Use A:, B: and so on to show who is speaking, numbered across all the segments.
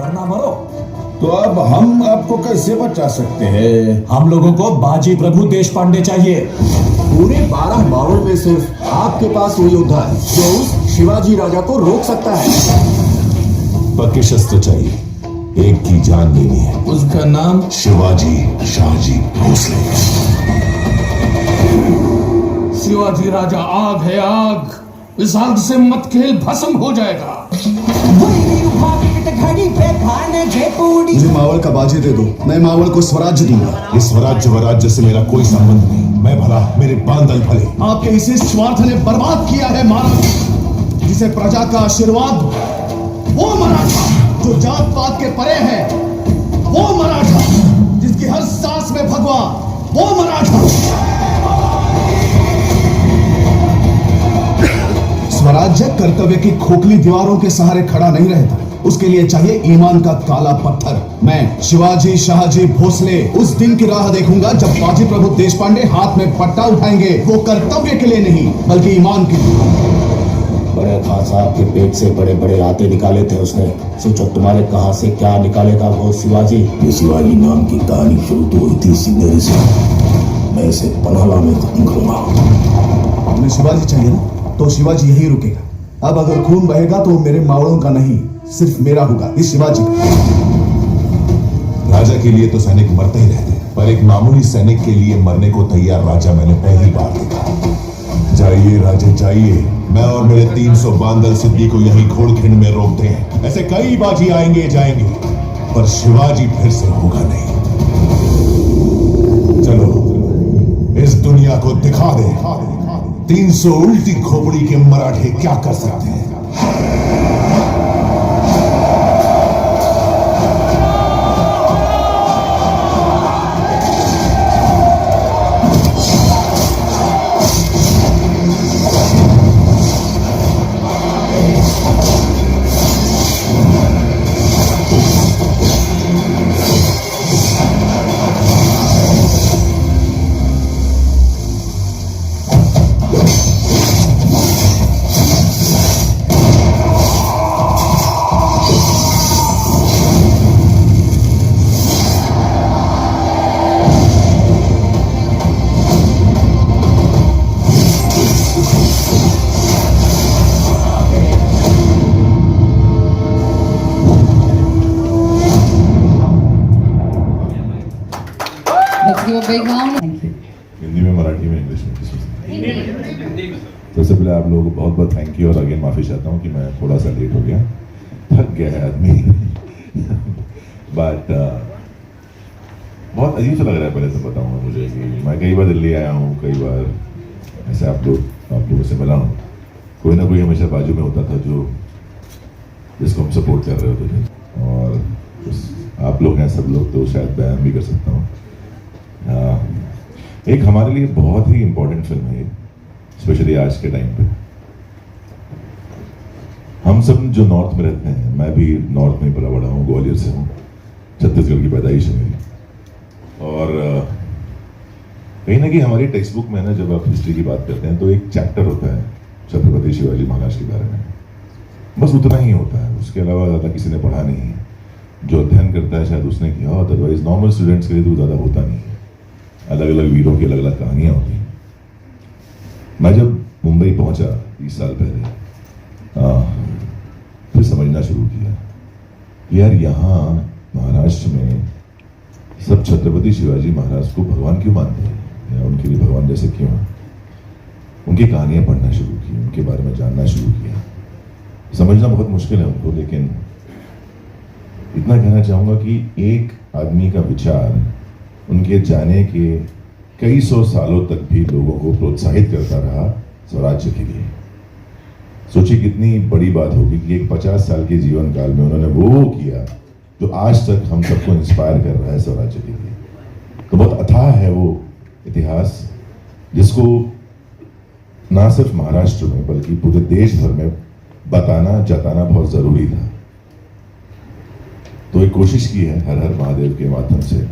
A: वरना मरो।
B: तो अब हम आपको कैसे बचा सकते हैं?
A: हम लोगों को बाजी प्रभु देश पांडे चाहिए।
C: पूरे 12 मावल में सिर्फ आपके पास वो योद्धा है जो उस शिवाजी राजा को रोक सकता है।
B: पक्के शस्त्र चाहिए, एक की जान लेनी है।
D: उसका नाम
B: शिवाजी शाहजी भोसले।
D: शिवाजी राजा आग है, आग। इस आग से मत खेल, भस्म हो जाएगा।
E: मुझे मावल का बाजी दे दो, मैं मावल को स्वराज्य दूंगा।
B: इस स्वराज्य वराज्य से मेरा कोई संबंध नहीं। मैं भला, मेरे बांदल भले।
E: आपके इसी स्वार्थ ने बर्बाद किया है महाराज। जिसे प्रजा का आशीर्वाद, वो मराठा जो जात पात के परे है, वो मराठा जिसकी हर सांस में भगवा, वो मराठा। स्वराज्य कर्तव्य की खोखली दीवारों के सहारे खड़ा नहीं रहता, उसके लिए चाहिए ईमान का काला पत्थर। मैं शिवाजी शाहजी भोसले उस दिन की राह देखूंगा जब बाजी प्रभु देश पांडे हाथ में पट्टा उठाएंगे, वो कर्तव्य के लिए नहीं बल्कि ईमान के लिए।
F: बड़े खान साहब के पेट से बड़े बड़े राते निकाले थे उसने। सोचो तुम्हारे कहां से क्या निकालेगा वो शिवाजी।
G: ये शिवाजी नाम की कहानी शुरू तो हुई थी सिंगरी से। मैं इसे पनाला में खत्म करूंगा।
E: हमें शिवाजी चाहिए ना, तो शिवाजी यही रुकेगा। अब अगर खून बहेगा तो मेरे मावड़ों का नहीं, सिर्फ मेरा होगा, इस शिवाजी का।
B: राजा के लिए तो सैनिक मरते ही रहते, पर एक मामूली सैनिक के लिए मरने को तैयार राजा मैंने पहली बार देखा। जाइए राजे जाइए, मैं और मेरे 300 बांदल सिद्धि को यहीं घोड़खिंड में रोकते हैं। ऐसे कई बाजी आएंगे जाएंगे, पर शिवाजी फिर से होगा नहीं। चलो इस दुनिया को दिखा दे 300 उल्टी खोपड़ी के मराठे क्या कर सकते हैं।
H: हिंदी में, मराठी में, इंग्लिश में? सबसे पहले आप लोगों को बहुत बहुत थैंक यू और अगेन माफ़ी चाहता हूँ कि मैं थोड़ा सा लेट हो गया, थक गया है आदमी। बट बहुत अजीब सा लग रहा है, पहले तो बताऊँगा मुझे कि मैं कई बार दिल्ली आया हूँ, कई बार ऐसे आप लोगों से मिला हूँ। कोई ना कोई हमेशा बाजू में होता था जो जिसको हम सपोर्ट कर रहे होते थे, और आप लोग हैं सब लोग, तो शायद बयान भी कर सकता हूँ। एक हमारे लिए बहुत ही इंपॉर्टेंट फिल्म है, स्पेशली आज के टाइम पे। हम सब जो नॉर्थ में रहते हैं, मैं भी नॉर्थ में पला बड़ा हूँ, ग्वालियर से हूँ, छत्तीसगढ़ की पैदाइश है मेरी। और कहीं ना कहीं हमारी टेक्स्ट बुक में ना, जब आप हिस्ट्री की बात करते हैं तो एक चैप्टर होता है छत्रपति शिवाजी महाराज के बारे में। बस उतना ही होता है, उसके अलावा ज़्यादा किसी ने पढ़ा नहीं है। जो अध्ययन करता है शायद उसने किया, अदरवाइज नॉर्मल स्टूडेंट्स के लिए तो ज़्यादा होता नहीं है। अलग अलग वीरों की अलग अलग कहानियाँ होती हैं। मैं जब मुंबई पहुंचा 30 साल पहले, फिर समझना शुरू किया यार, यहाँ महाराष्ट्र में सब छत्रपति शिवाजी महाराज को भगवान क्यों मानते हैं, या उनके लिए भगवान जैसे क्यों हैं। उनकी कहानियाँ पढ़ना शुरू की, उनके बारे में जानना शुरू किया। समझना बहुत मुश्किल है उनको, लेकिन इतना कहना चाहूँगा कि एक आदमी का विचार उनके जाने के कई सौ सालों तक भी लोगों को प्रोत्साहित करता रहा स्वराज्य के लिए। सोचिए कितनी बड़ी बात होगी कि एक 50 साल के जीवन काल में उन्होंने वो किया जो आज तक हम सबको इंस्पायर कर रहा है स्वराज्य के लिए। तो बहुत अथाह है वो इतिहास, जिसको ना सिर्फ महाराष्ट्र में बल्कि पूरे देश भर में बताना जताना बहुत जरूरी था। तो एक कोशिश की है हर हर महादेव के माध्यम से,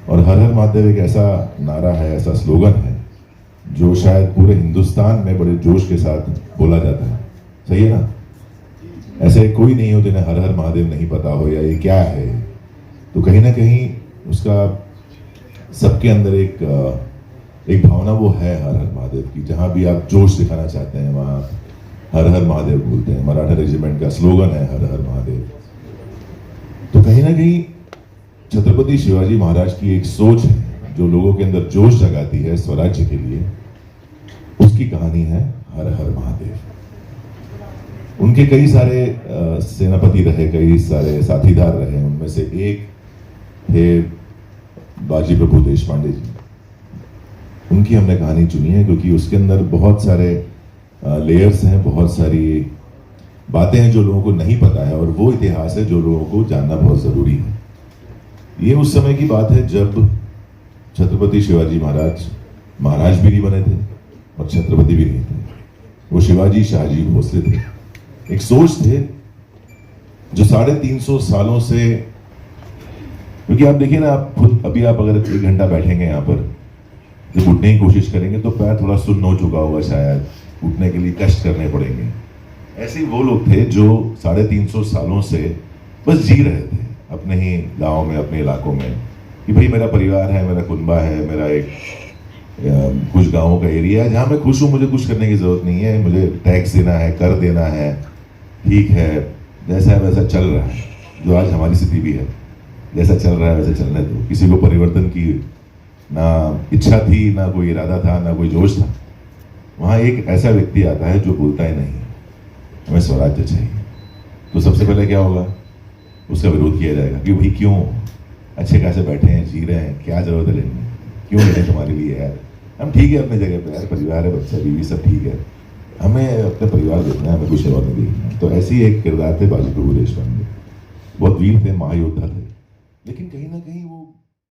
H: और हर हर महादेव एक ऐसा नारा है, ऐसा स्लोगन है जो शायद पूरे हिंदुस्तान में बड़े जोश के साथ बोला जाता है। सही है ना? ऐसे कोई नहीं हो जिन्हें हर हर महादेव नहीं पता हो या ये क्या है। तो कहीं ना कहीं उसका सबके अंदर एक भावना वो है हर हर महादेव की। जहां भी आप जोश दिखाना चाहते हैं वहां हर हर महादेव बोलते हैं। मराठा रेजिमेंट का स्लोगन है हर हर महादेव। तो कहीं ना कहीं छत्रपति शिवाजी महाराज की एक सोच है जो लोगों के अंदर जोश जगाती है स्वराज्य के लिए, उसकी कहानी है हर हर महादेव। उनके कई सारे सेनापति रहे, कई सारे साथीदार रहे। उनमें से एक थे बाजी प्रभु देशपांडे जी। उनकी हमने कहानी चुनी है क्योंकि उसके अंदर बहुत सारे लेयर्स हैं, बहुत सारी बातें हैं जो लोगों को नहीं पता है, और वो इतिहास है जो लोगों को जानना बहुत जरूरी है। ये उस समय की बात है जब छत्रपति शिवाजी महाराज भी नहीं बने थे और छत्रपति भी नहीं थे। वो शिवाजी शाहजी भोसले थे। एक सोच थे जो 350 सालों से, क्योंकि आप देखिए ना, आप खुद अभी आप अगर 1 घंटा बैठेंगे यहाँ पर, जब उठने की कोशिश करेंगे तो पैर थोड़ा सुन्न हो चुका होगा, शायद उठने के लिए कष्ट करने पड़ेंगे। ऐसे ही वो लोग थे जो 350 सालों से बस जी रहे थे अपने ही गांव में, अपने इलाकों में, कि भाई मेरा परिवार है, मेरा कुनबा है, मेरा एक कुछ गांवों का एरिया है जहां मैं खुश हूं, मुझे कुछ करने की जरूरत नहीं है, मुझे टैक्स देना है, कर देना है, ठीक है, जैसा है वैसा चल रहा है। जो आज हमारी स्थिति भी है, जैसा चल रहा है वैसा चलने दो। किसी को परिवर्तन की ना इच्छा थी, ना कोई इरादा था, ना कोई जोश था। वहां एक ऐसा व्यक्ति आता है जो बोलता है नहीं, हमें स्वराज्य चाहिए। तो सबसे पहले क्या होगा, उसका विरोध किया जाएगा कि भाई क्यों, अच्छे खासे बैठे हैं, जी रहे हैं, क्या जरूरत है लेने, क्यों लेने तुम्हारे लिए यार, हम ठीक है अपने जगह पे यार, परिवार है, बच्चा बीवी सब ठीक है, हमें अपने परिवार देखना है, हमें कुछ और नहीं देखना। तो ऐसी एक किरदार थे बाजी प्रभु देशपांडे। बहुत वीर थे, महायोद्धा थे।